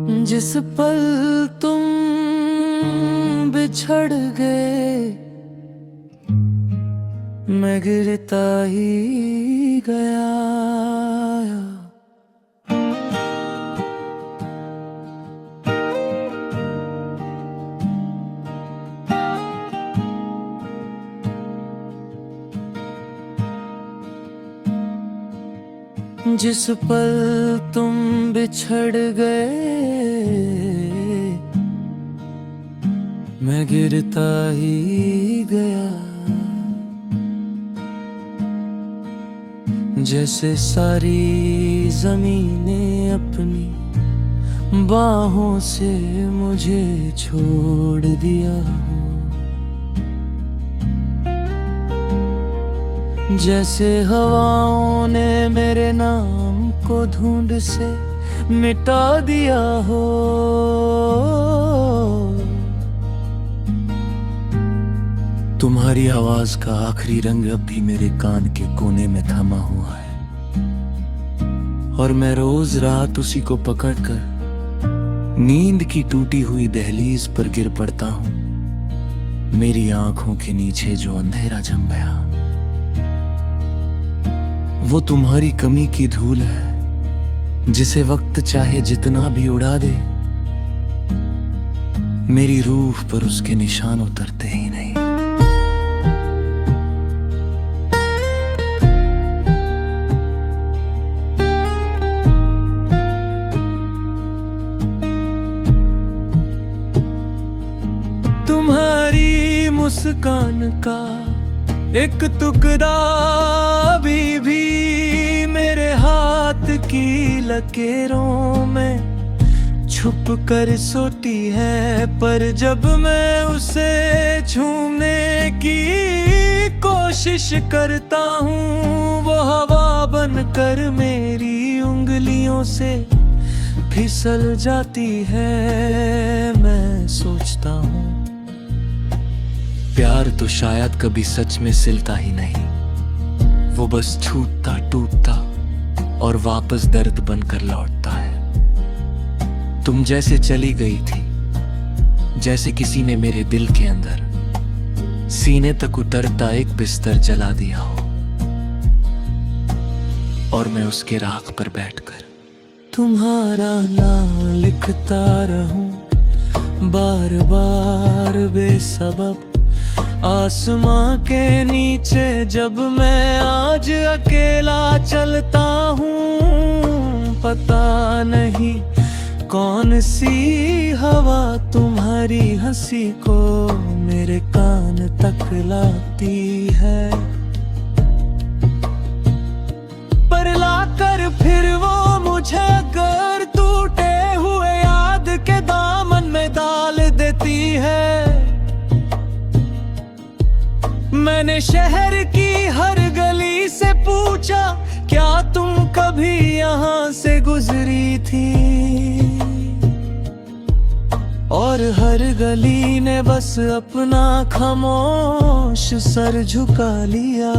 जिस पल तुम बिछड़ गए, मैं गिरता ही गया। जिस पल तुम बिछड़ गए, मैं गिरता ही गया। जैसे सारी ज़मीनें अपनी बाहों से मुझे छोड़ दिया हो, जैसे हवाओं ने मेरे नाम को धुंध से मिटा दिया हो। तुम्हारी आवाज का आखिरी रंग अब भी मेरे कान के कोने में थमा हुआ है, और मैं रोज रात उसी को पकड़कर नींद की टूटी हुई दहलीज पर गिर पड़ता हूं। मेरी आंखों के नीचे जो अंधेरा जम गया, वो तुम्हारी कमी की धूल है, जिसे वक्त चाहे जितना भी उड़ा दे, मेरी रूह पर उसके निशान उतरते ही नहीं। तुम्हारी मुस्कान का एक टुकड़ा अभी भी मेरे हाथ की लकीरों में छुप कर सोती है, पर जब मैं उसे छूने की कोशिश करता हूँ, वो हवा बनकर मेरी उंगलियों से फिसल जाती है। मैं सोचता हूँ प्यार तो शायद कभी सच में सिलता ही नहीं, वो बस छूटता टूटता और वापस दर्द बनकर लौटता है। तुम जैसे चली गई थी, जैसे किसी ने मेरे दिल के अंदर सीने तक उतरता एक बिस्तर जला दिया हो, और मैं उसके राख पर बैठकर तुम्हारा नाम लिखता रहूं, बार बार बेसबब आसमां के नीचे। जब मैं आज अकेला चलता हूँ, पता नहीं कौन सी हवा तुम्हारी हंसी को मेरे कान तक लाती है, पर लाकर फिर वो मुझे अगर टूटे हुए याद के दामन में डाल देती है। मैंने शहर की हर गली से पूछा, क्या तुम कभी यहाँ से गुजरी थी, और हर गली ने बस अपना खामोश सर झुका लिया,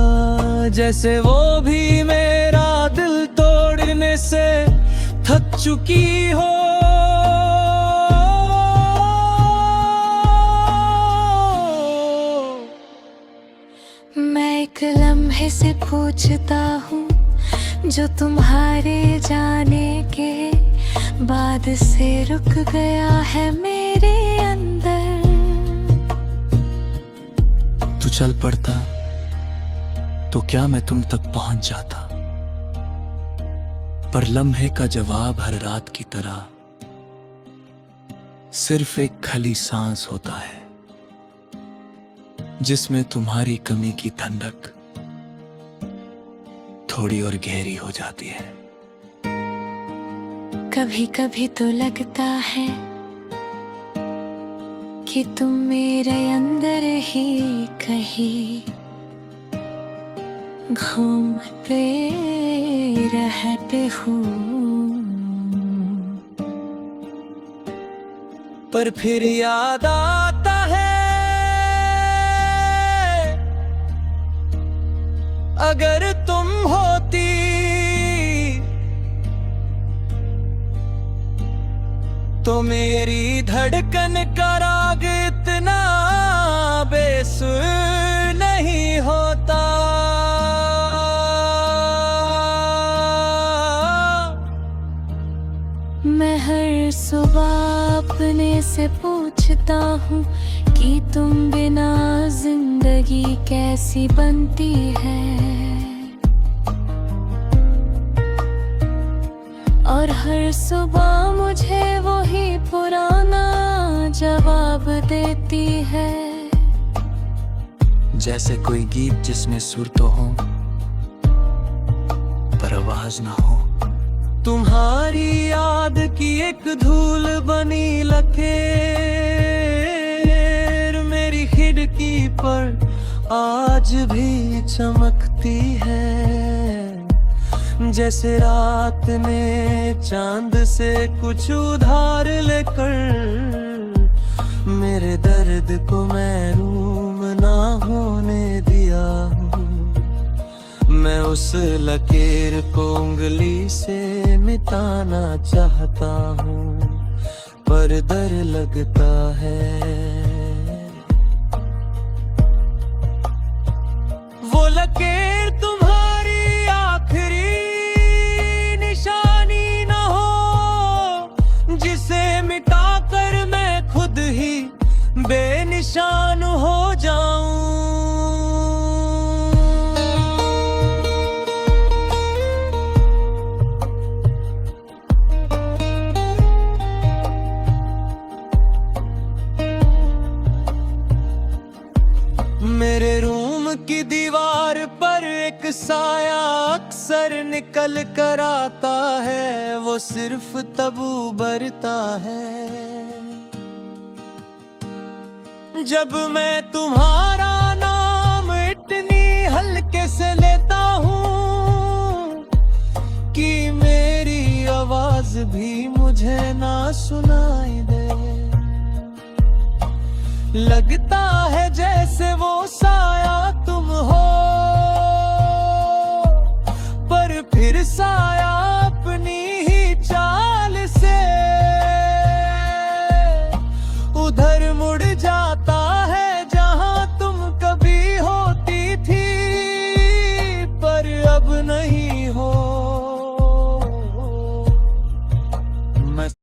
जैसे वो भी मेरा दिल तोड़ने से थक चुकी हो। मैं एक लम्हे से पूछता हूँ, जो तुम्हारे जाने के बाद से रुक गया है मेरे अंदर। तू चल पड़ता तो क्या मैं तुम तक पहुंच जाता, पर लम्हे का जवाब हर रात की तरह सिर्फ एक खाली सांस होता है, जिसमें तुम्हारी कमी की ठंडक थोड़ी और गहरी हो जाती है। कभी कभी तो लगता है कि तुम मेरे अंदर ही कहीं घूमते रहते हो, पर फिर याद आता है अगर तुम होती तो मेरी धड़कन का राग इतना बेसुर नहीं होता। मैं हर सुबह अपने से पूछता हूँ कि तुम बिना जिंदगी कैसी बनती है, और हर सुबह मुझे वही पुराना जवाब देती है। जैसे कोई गीत जिसमें सुर तो हो पर आवाज ना हो। तुम्हारी याद की एक धूल बनी लकीर मेरी खिड़की पर आज भी चमकती है। जैसे रात ने चांद से कुछ उधार लेकर मेरे दर्द को महरूम ना होने दिया हूँ। मैं उस लकीर को उंगली से मिटाना चाहता हूँ पर डर लगता है। वो लकीर तुम्हारी आखिरी निशानी न हो जिसे मिटाकर मैं खुद ही बेनिशान हो जाऊं। मेरे रूम की दीवार पर एक साया अक्सर निकल कर आता है, वो सिर्फ तब उभरता है जब मैं तुम्हारा नाम इतनी हल्के से लेता हूँ कि मेरी आवाज भी मुझे ना सुनाई दे। लगता है जैसे वो साया तुम हो पर फिर साया